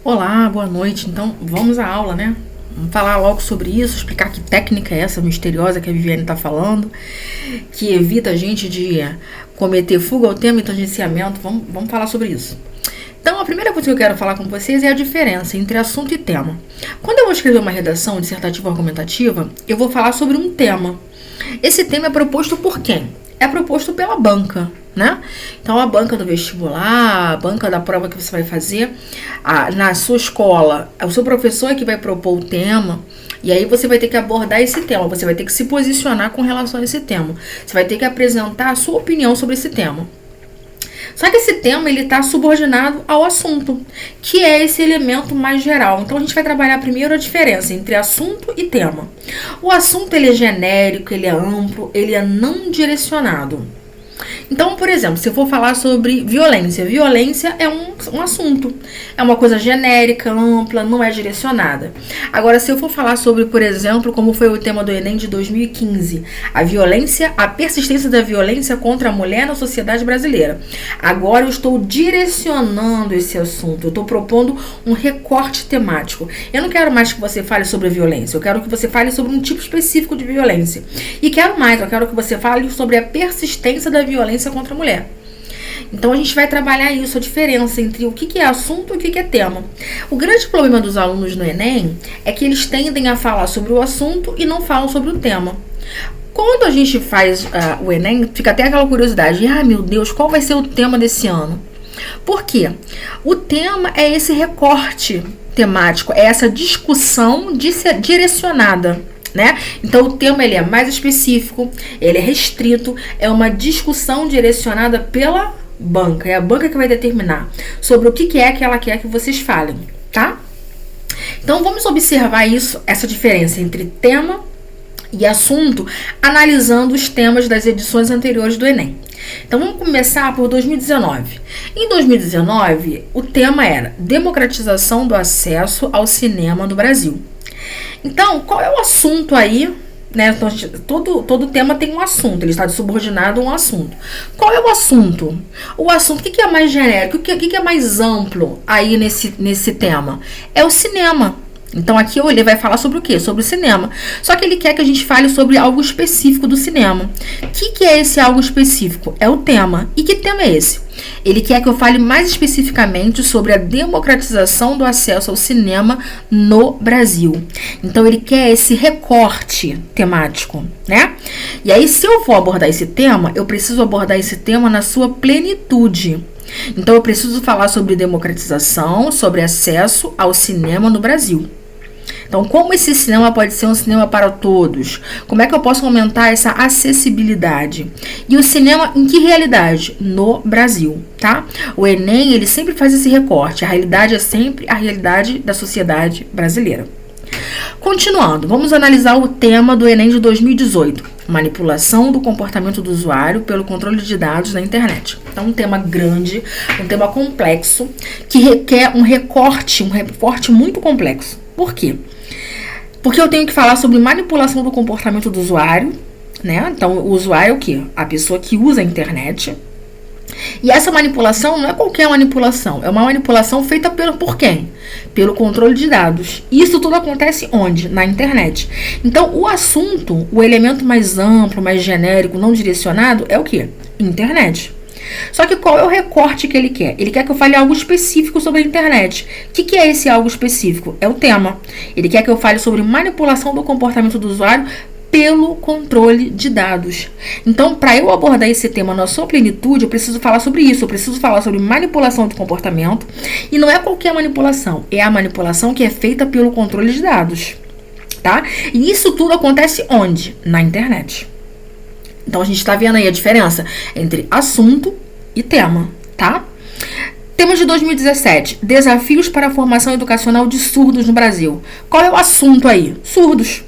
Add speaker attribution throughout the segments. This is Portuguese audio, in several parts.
Speaker 1: Olá, boa noite. Então, vamos à aula, né? Vamos falar logo sobre isso, explicar que técnica é essa misteriosa que a Viviane está falando, que evita a gente de cometer fuga ao tema e tangenciamento. Vamos falar sobre isso. Então, a primeira coisa que eu quero falar com vocês é a diferença entre assunto e tema. Quando eu vou escrever uma redação dissertativa argumentativa, eu vou falar sobre um tema. Esse tema é proposto por quem? É proposto pela banca, né? Então, a banca do vestibular, a banca da prova que você vai fazer na sua escola, o seu professor é que vai propor o tema, e aí você vai ter que abordar esse tema, você vai ter que se posicionar com relação a esse tema. Você vai ter que apresentar a sua opinião sobre esse tema. Só que esse tema, ele está subordinado ao assunto, que é esse elemento mais geral. Então, a gente vai trabalhar primeiro a diferença entre assunto e tema. O assunto, ele é genérico, ele é amplo, ele é não direcionado. Então, por exemplo, se eu for falar sobre violência, violência é um assunto. É uma coisa genérica, ampla, não é direcionada. Agora, se eu for falar sobre, por exemplo, como foi o tema do Enem de 2015, a violência, a persistência da violência contra a mulher na sociedade brasileira. Agora eu estou direcionando esse assunto, eu estou propondo um recorte temático. Eu não quero mais que você fale sobre a violência, eu quero que você fale sobre um tipo específico de violência. E quero mais, eu quero que você fale sobre a persistência da violência contra a mulher. Então a gente vai trabalhar isso, a diferença entre o que é assunto e o que é tema. O grande problema dos alunos no Enem é que eles tendem a falar sobre o assunto e não falam sobre o tema. Quando a gente faz o Enem, fica até aquela curiosidade, meu Deus, qual vai ser o tema desse ano? Por quê? O tema é esse recorte temático, é essa discussão direcionada. Né? Então o tema ele é mais específico, ele é restrito, é uma discussão direcionada pela banca, é a banca que vai determinar sobre o que é que ela quer que vocês falem, tá? Então vamos observar isso, essa diferença entre tema e assunto, analisando os temas das edições anteriores do Enem. Então vamos começar por 2019. Em 2019, o tema era democratização do acesso ao cinema no Brasil. Então, qual é o assunto aí, né? Então, todo tema tem um assunto, ele está subordinado a um assunto. Qual é o assunto? O assunto, o que é mais genérico, o que é mais amplo aí nesse tema? É o cinema. Então, aqui ele vai falar sobre o quê? Sobre o cinema. Só que ele quer que a gente fale sobre algo específico do cinema. O que é esse algo específico? É o tema. E que tema é esse? Ele quer que eu fale mais especificamente sobre a democratização do acesso ao cinema no Brasil. Então, ele quer esse recorte temático, né? E aí, se eu for abordar esse tema, eu preciso abordar esse tema na sua plenitude. Então, eu preciso falar sobre democratização, sobre acesso ao cinema no Brasil. Então, como esse cinema pode ser um cinema para todos? Como é que eu posso aumentar essa acessibilidade? E o cinema em que realidade? No Brasil, tá? O Enem, ele sempre faz esse recorte. A realidade é sempre a realidade da sociedade brasileira. Continuando, vamos analisar o tema do Enem de 2018. Manipulação do comportamento do usuário pelo controle de dados na internet. Então, um tema grande, um tema complexo, que requer um recorte muito complexo. Por quê? Porque eu tenho que falar sobre manipulação do comportamento do usuário, né? Então, o usuário é o quê? A pessoa que usa a internet. E essa manipulação não é qualquer manipulação, é uma manipulação feita por quem? Pelo controle de dados. Isso tudo acontece onde? Na internet. Então, o assunto, o elemento mais amplo, mais genérico, não direcionado, é o quê? Internet. Só que qual é o recorte que ele quer? Ele quer que eu fale algo específico sobre a internet. O que é esse algo específico? É o tema. Ele quer que eu fale sobre manipulação do comportamento do usuário pelo controle de dados. Então, para eu abordar esse tema na sua plenitude, eu preciso falar sobre isso. Eu preciso falar sobre manipulação de comportamento. E não é qualquer manipulação. É a manipulação que é feita pelo controle de dados. Tá? E isso tudo acontece onde? Na internet. Então, a gente está vendo aí a diferença entre assunto e tema, tá? Temos de 2017, desafios para a formação educacional de surdos no Brasil. Qual é o assunto aí? Surdos.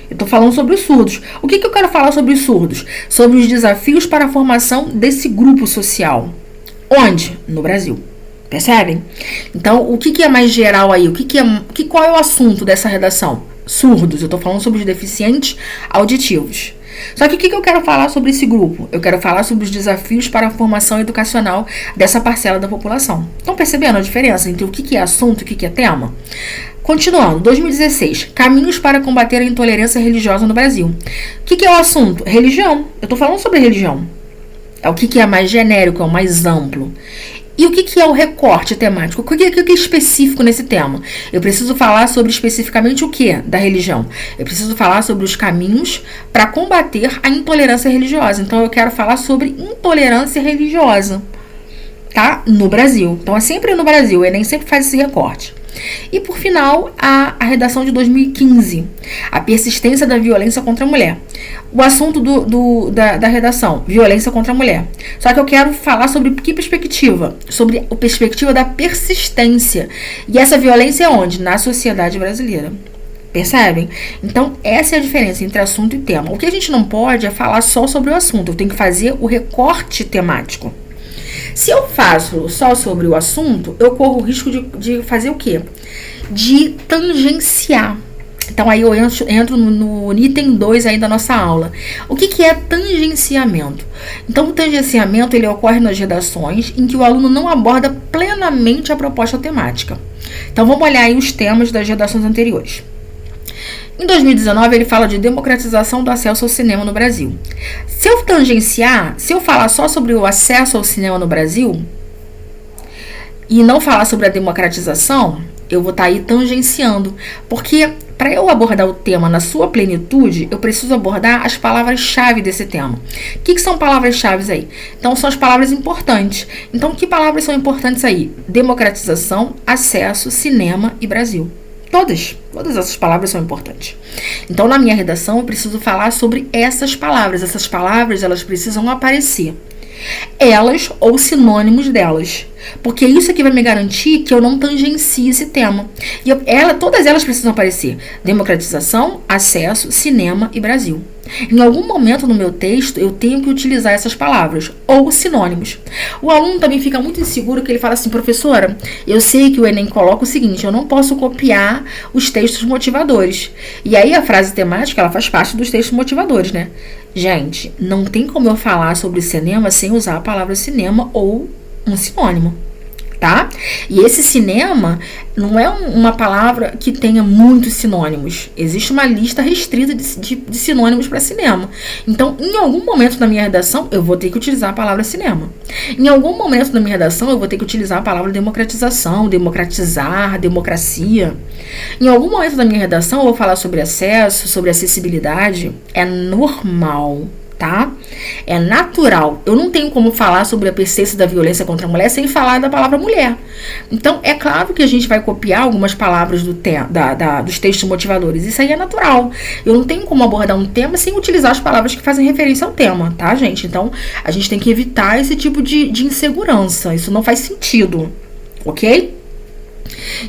Speaker 1: Eu estou falando sobre os surdos. O que eu quero falar sobre os surdos? Sobre os desafios para a formação desse grupo social. Onde? No Brasil. Percebem? Então, o que é mais geral aí? Qual é o assunto dessa redação? Surdos. Eu estou falando sobre os deficientes auditivos. Só que o que eu quero falar sobre esse grupo? Eu quero falar sobre os desafios para a formação educacional dessa parcela da população. Estão percebendo a diferença entre o que é assunto e o que é tema? Continuando, 2016, caminhos para combater a intolerância religiosa no Brasil. O que é o assunto? Religião. Eu estou falando sobre religião. É o que é mais genérico, é o mais amplo. E o que é o recorte temático? O que é específico nesse tema? Eu preciso falar sobre especificamente o que da religião? Eu preciso falar sobre os caminhos para combater a intolerância religiosa. Então, eu quero falar sobre intolerância religiosa, tá? No Brasil. Então, é sempre no Brasil, o Enem sempre faz esse recorte. E, por final, a redação de 2015, a persistência da violência contra a mulher. O assunto da redação, violência contra a mulher. Só que eu quero falar sobre que perspectiva? Sobre a perspectiva da persistência. E essa violência é onde? Na sociedade brasileira. Percebem? Então, essa é a diferença entre assunto e tema. O que a gente não pode é falar só sobre o assunto. Eu tenho que fazer o recorte temático. Se eu faço só sobre o assunto, eu corro o risco de fazer o quê? De tangenciar. Então, aí eu entro no item 2 aí da nossa aula. O que é tangenciamento? Então, o tangenciamento ele ocorre nas redações em que o aluno não aborda plenamente a proposta temática. Então, vamos olhar aí os temas das redações anteriores. Em 2019, ele fala de democratização do acesso ao cinema no Brasil. Se eu tangenciar, se eu falar só sobre o acesso ao cinema no Brasil e não falar sobre a democratização, eu vou estar aí tangenciando. Porque para eu abordar o tema na sua plenitude, eu preciso abordar as palavras-chave desse tema. O que são palavras-chave aí? Então, são as palavras importantes. Então, que palavras são importantes aí? Democratização, acesso, cinema e Brasil. Todas essas palavras são importantes. Então, na minha redação, eu preciso falar sobre essas palavras. Essas palavras, elas precisam aparecer. Elas ou sinônimos delas. Porque isso aqui vai me garantir que eu não tangencie esse tema. E todas elas precisam aparecer. Democratização, acesso, cinema e Brasil. Em algum momento no meu texto, eu tenho que utilizar essas palavras, ou sinônimos. O aluno também fica muito inseguro, que ele fala assim, professora, eu sei que o Enem coloca o seguinte, eu não posso copiar os textos motivadores. E aí a frase temática, ela faz parte dos textos motivadores, né? Gente, não tem como eu falar sobre cinema sem usar a palavra cinema ou um sinônimo, tá? E esse cinema não é uma palavra que tenha muitos sinônimos. Existe uma lista restrita de sinônimos para cinema. Então, em algum momento da minha redação, eu vou ter que utilizar a palavra cinema. Em algum momento da minha redação, eu vou ter que utilizar a palavra democratização, democratizar, democracia. Em algum momento da minha redação, eu vou falar sobre acesso, sobre acessibilidade. É normal, tá? É natural. Eu não tenho como falar sobre a persistência da violência contra a mulher sem falar da palavra mulher. Então, é claro que a gente vai copiar algumas palavras dos textos motivadores. Isso aí é natural. Eu não tenho como abordar um tema sem utilizar as palavras que fazem referência ao tema, tá, gente? Então, a gente tem que evitar esse tipo de insegurança. Isso não faz sentido, ok?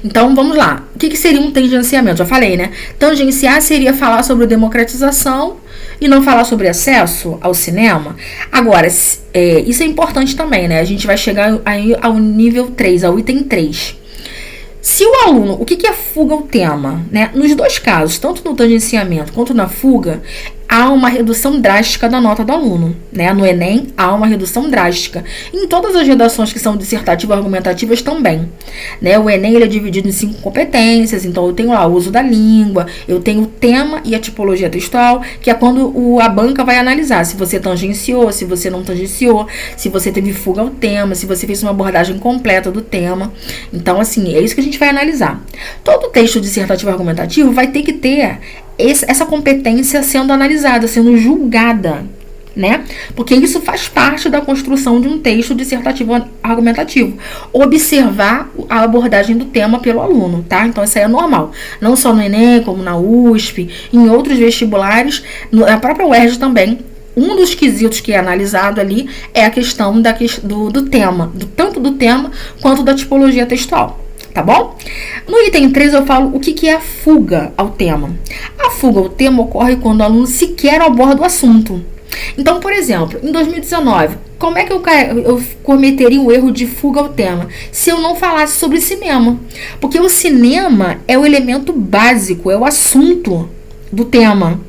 Speaker 1: Então, vamos lá. O que seria um tangenciamento? Já falei, né? Tangenciar seria falar sobre democratização e não falar sobre acesso ao cinema. Agora, isso é importante também, né? A gente vai chegar aí ao nível 3, ao item 3. Se o aluno, o que é fuga ao tema, né? Nos dois casos, tanto no tangenciamento quanto na fuga, há uma redução drástica da nota do aluno, né? No Enem, há uma redução drástica. Em todas as redações que são dissertativas argumentativas também, né? O Enem ele é dividido em 5 competências, então eu tenho lá o uso da língua, eu tenho o tema e a tipologia textual, que é quando a banca vai analisar se você tangenciou, se você não tangenciou, se você teve fuga ao tema, se você fez uma abordagem completa do tema. Então, assim, é isso que a gente vai analisar. Todo texto dissertativo argumentativo vai ter que ter essa competência sendo analisada, sendo julgada, né? Porque isso faz parte da construção de um texto dissertativo argumentativo. Observar a abordagem do tema pelo aluno, tá? Então, isso aí é normal. Não só no Enem, como na USP, em outros vestibulares, na própria UERJ também. Um dos quesitos que é analisado ali é a questão do tema, tanto do tema quanto da tipologia textual. Tá bom? No item 3 eu falo o que é a fuga ao tema. A fuga ao tema ocorre quando o aluno sequer aborda o assunto. Então, por exemplo, em 2019, como é que eu cometeria o erro de fuga ao tema? Se eu não falasse sobre cinema. Porque o cinema é o elemento básico, é o assunto do tema.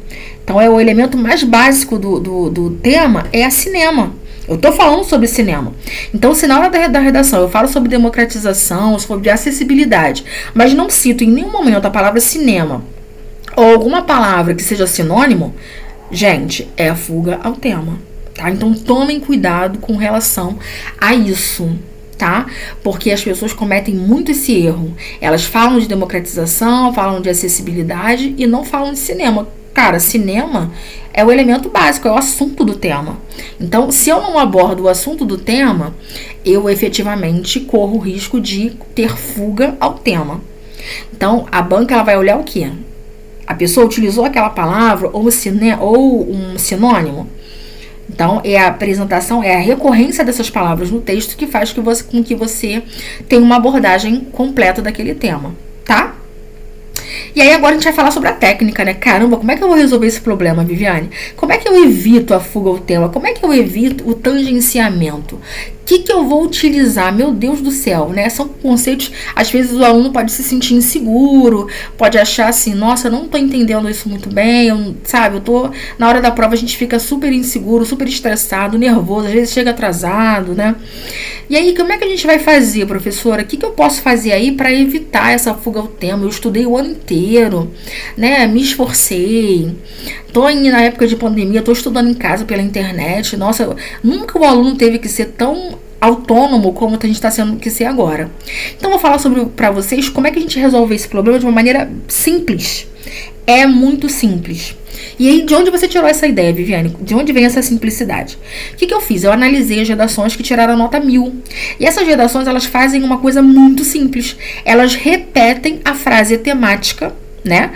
Speaker 1: Então, é o elemento mais básico do tema, é a cinema. Eu tô falando sobre cinema. Então, se na hora da redação eu falo sobre democratização, sobre acessibilidade, mas não cito em nenhum momento a palavra cinema ou alguma palavra que seja sinônimo, gente, é a fuga ao tema, tá? Então, tomem cuidado com relação a isso, tá? Porque as pessoas cometem muito esse erro. Elas falam de democratização, falam de acessibilidade e não falam de cinema. Cara, cinema é o elemento básico, é o assunto do tema. Então, se eu não abordo o assunto do tema, eu efetivamente corro o risco de ter fuga ao tema. Então, a banca ela vai olhar o quê? A pessoa utilizou aquela palavra ou um sinônimo? Então, é a apresentação, é a recorrência dessas palavras no texto que faz com que você tenha uma abordagem completa daquele tema, tá? E aí agora a gente vai falar sobre a técnica, né? Caramba, como é que eu vou resolver esse problema, Viviane? Como é que eu evito a fuga ao tema? Como é que eu evito o tangenciamento? O que eu vou utilizar? Meu Deus do céu, né? São conceitos, às vezes o aluno pode se sentir inseguro, pode achar assim, nossa, eu não tô entendendo isso muito bem, na hora da prova a gente fica super inseguro, super estressado, nervoso, às vezes chega atrasado, né? E aí, como é que a gente vai fazer, professora? O que eu posso fazer aí para evitar essa fuga ao tema? Eu estudei o ano inteiro, né? Me esforcei. Tô na época de pandemia, tô estudando em casa pela internet. Nossa, nunca o aluno teve que ser tão autônomo como a gente está sendo que ser agora. Então, vou falar para vocês como é que a gente resolve esse problema de uma maneira simples. É muito simples. E aí, de onde você tirou essa ideia, Viviane? De onde vem essa simplicidade? O que eu fiz? Eu analisei as redações que tiraram a nota 1000. E essas redações, elas fazem uma coisa muito simples. Elas repetem a frase temática, né,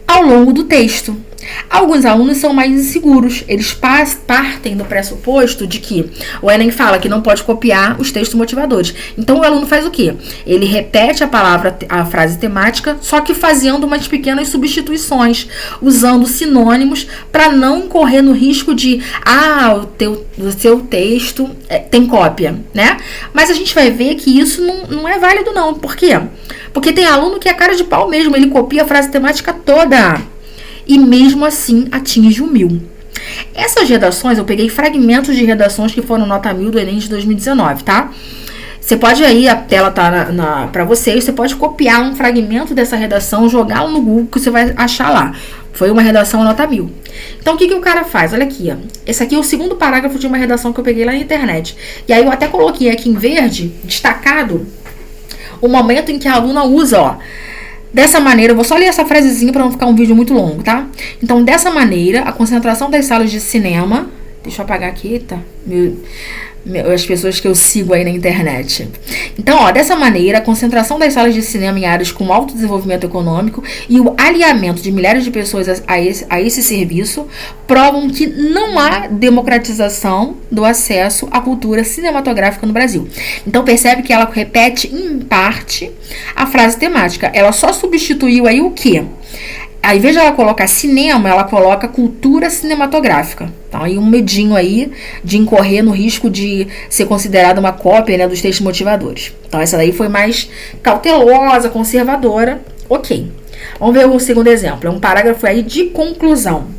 Speaker 1: ao longo do texto. Alguns alunos são mais inseguros. Eles partem do pressuposto de que o Enem fala que não pode copiar os textos motivadores. Então o aluno faz o quê? Ele repete a frase temática, só que fazendo umas pequenas substituições, usando sinônimos para não incorrer no risco de o seu texto tem cópia, né? Mas a gente vai ver que isso não é válido não. Por quê? Porque tem aluno que é cara de pau mesmo, ele copia a frase temática toda. E mesmo assim atinge o 1000. Essas redações, eu peguei fragmentos de redações que foram nota 1000 do Enem de 2019, tá? Você pode aí, a tela tá para vocês, você pode copiar um fragmento dessa redação, jogá-lo no Google que você vai achar lá. Foi uma redação nota 1000. Então, o que o cara faz? Olha aqui, ó. Esse aqui é o segundo parágrafo de uma redação que eu peguei lá na internet. E aí eu até coloquei aqui em verde, destacado, o momento em que a aluna usa, ó. Dessa maneira, eu vou só ler essa frasezinha para não ficar um vídeo muito longo, tá? Então, dessa maneira, a concentração das salas de cinema... Deixa eu apagar aqui, tá? As pessoas que eu sigo aí na internet. Então, ó, dessa maneira, a concentração das salas de cinema em áreas com alto desenvolvimento econômico e o alinhamento de milhares de pessoas a esse serviço provam que não há democratização do acesso à cultura cinematográfica no Brasil. Então, percebe que ela repete, em parte, a frase temática. Ela só substituiu aí o quê? Ao invés de ela colocar cinema, ela coloca cultura cinematográfica. Então, aí um medinho aí de incorrer no risco de ser considerada uma cópia, né, dos textos motivadores. Então, essa daí foi mais cautelosa, conservadora. Ok. Vamos ver o segundo exemplo. É um parágrafo aí de conclusão.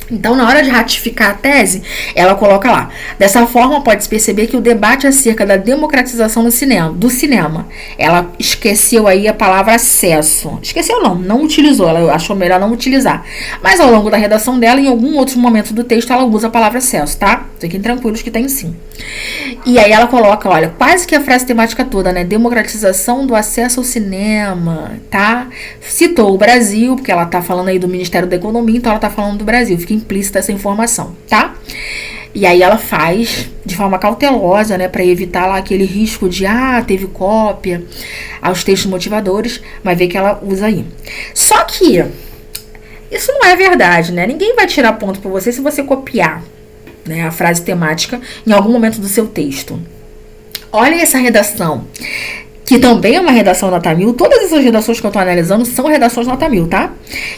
Speaker 1: Então, na hora de ratificar a tese, ela coloca lá. Dessa forma, pode-se perceber que o debate acerca da democratização do cinema, ela esqueceu aí a palavra acesso. Esqueceu não utilizou, ela achou melhor não utilizar. Mas ao longo da redação dela, em algum outro momento do texto, ela usa a palavra acesso, tá? Fiquem tranquilos que tem sim. E aí ela coloca, olha, quase que a frase temática toda, né? Democratização do acesso ao cinema, tá? Citou o Brasil, porque ela tá falando aí do Ministério da Economia, então ela tá falando do Brasil. Fica implícita essa informação, tá? E aí ela faz de forma cautelosa, né, para evitar lá aquele risco de teve cópia aos textos motivadores, mas vê que ela usa aí. Só que isso não é verdade, né? Ninguém vai tirar ponto para você se você copiar, né, a frase temática em algum momento do seu texto. Olha essa redação, que também é uma redação nota 1000. Todas essas redações que eu estou analisando são redações nota 1000, tá?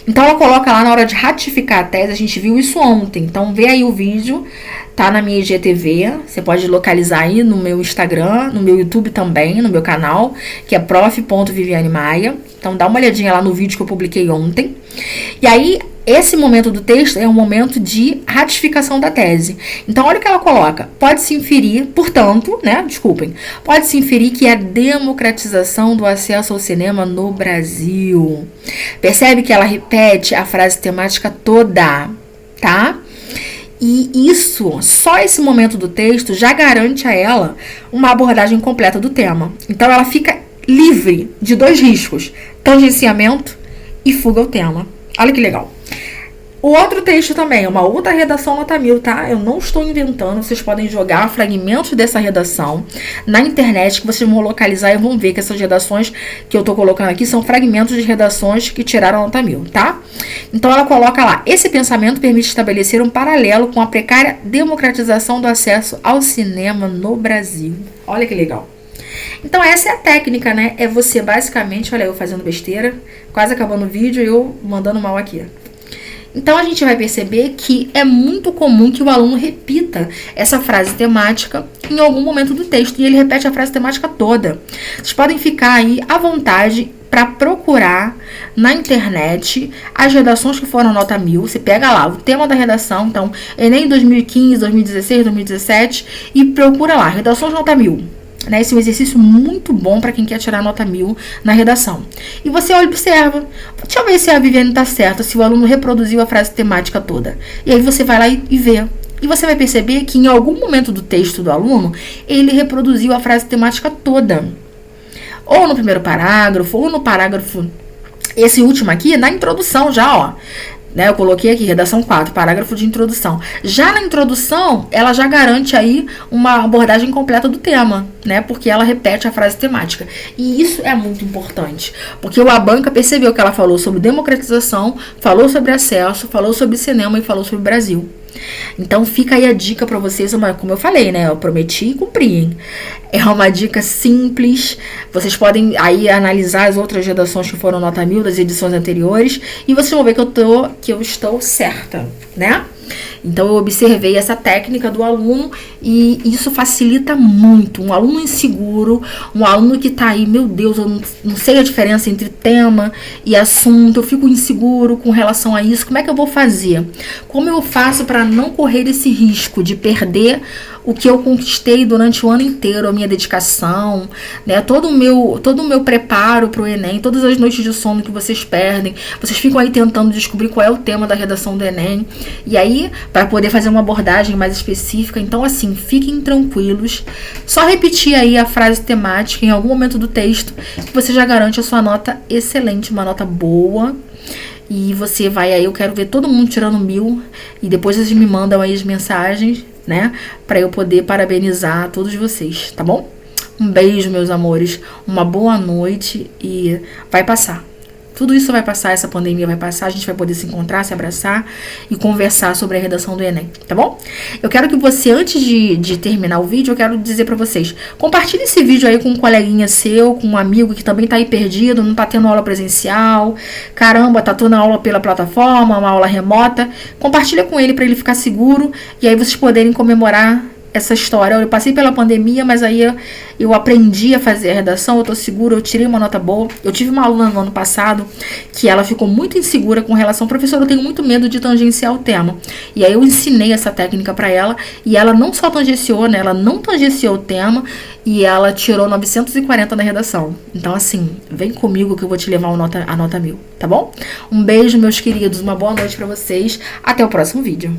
Speaker 1: Então, ela coloca lá na hora de ratificar a tese, a gente viu isso ontem. Então, vê aí o vídeo, tá na minha IGTV, você pode localizar aí no meu Instagram, no meu YouTube também, no meu canal, que é prof.viviane Maia. Então, dá uma olhadinha lá no vídeo que eu publiquei ontem. E aí, esse momento do texto é um momento de ratificação da tese. Então, olha o que ela coloca. Pode-se inferir, portanto, né? Desculpem. Pode-se inferir que a democratização do acesso ao cinema no Brasil. Percebe que ela repete a frase temática toda, tá? E isso, só esse momento do texto já garante a ela uma abordagem completa do tema. Então, ela fica livre de 2 riscos: tangenciamento e fuga ao tema. Olha que legal. O outro texto também é uma outra redação nota 1000, tá? Eu não estou inventando, vocês podem jogar fragmentos dessa redação na internet que vocês vão localizar e vão ver que essas redações que eu tô colocando aqui são fragmentos de redações que tiraram nota 1000, tá? Então ela coloca lá: esse pensamento permite estabelecer um paralelo com a precária democratização do acesso ao cinema no Brasil. Olha que legal. Então essa é a técnica, né? É você basicamente, olha eu fazendo besteira, quase acabando o vídeo e eu mandando mal aqui. Então a gente vai perceber que é muito comum que o aluno repita essa frase temática em algum momento do texto, e ele repete a frase temática toda. Vocês podem ficar aí à vontade para procurar na internet as redações que foram nota 1000. Você pega lá o tema da redação, então Enem 2015, 2016, 2017, e procura lá, redações nota 1000. Né, esse é um exercício muito bom para quem quer tirar nota 1000 na redação. E você olha e observa. Deixa eu ver se a Viviane está certa, se o aluno reproduziu a frase temática toda. E aí você vai lá e vê. E você vai perceber que em algum momento do texto do aluno, ele reproduziu a frase temática toda. Ou no primeiro parágrafo, ou no parágrafo, esse último aqui, na introdução já, ó. Né, eu coloquei aqui, redação 4, parágrafo de introdução. Já na introdução, ela já garante aí uma abordagem completa do tema, né? Porque ela repete a frase temática. E isso é muito importante, porque o Abanca percebeu que ela falou sobre democratização, falou sobre acesso, falou sobre cinema e falou sobre o Brasil. Então fica aí a dica para vocês, como eu falei, né? Eu prometi e cumpri, hein? É uma dica simples. Vocês podem aí analisar as outras redações que foram nota 1000 das edições anteriores e vocês vão ver que eu estou certa, né? Então eu observei essa técnica do aluno e isso facilita muito. Um aluno inseguro, um aluno que tá aí, meu Deus, eu não sei a diferença entre tema e assunto, eu fico inseguro com relação a isso. Como é que eu vou fazer? Como eu faço para não correr esse risco de perder o que eu conquistei durante o ano inteiro, a minha dedicação, né? Todo o meu preparo para o Enem, todas as noites de sono que vocês perdem, vocês ficam aí tentando descobrir qual é o tema da redação do Enem, e aí, para poder fazer uma abordagem mais específica. Então, assim, fiquem tranquilos, só repetir aí a frase temática em algum momento do texto, que você já garante a sua nota excelente, uma nota boa. E você vai aí, eu quero ver todo mundo tirando 1000, e depois vocês me mandam aí as mensagens, né, para eu poder parabenizar todos vocês, tá bom? Um beijo, meus amores, uma boa noite e vai passar. Tudo isso vai passar, essa pandemia vai passar, a gente vai poder se encontrar, se abraçar e conversar sobre a redação do Enem, tá bom? Eu quero que você, antes de terminar o vídeo, eu quero dizer pra vocês, compartilhe esse vídeo aí com um coleguinha seu, com um amigo que também tá aí perdido, não tá tendo aula presencial, caramba, tá tendo aula pela plataforma, uma aula remota, compartilha com ele pra ele ficar seguro e aí vocês poderem comemorar essa história. Eu passei pela pandemia, mas aí eu aprendi a fazer a redação, eu tô segura, eu tirei uma nota boa. Eu tive uma aluna no ano passado que ela ficou muito insegura com relação, professor, eu tenho muito medo de tangenciar o tema. E aí eu ensinei essa técnica pra ela e ela não só tangenciou, né, ela não tangenciou o tema e ela tirou 940 na redação. Então assim, vem comigo que eu vou te levar a nota 1000, tá bom? Um beijo, meus queridos, uma boa noite pra vocês, até o próximo vídeo.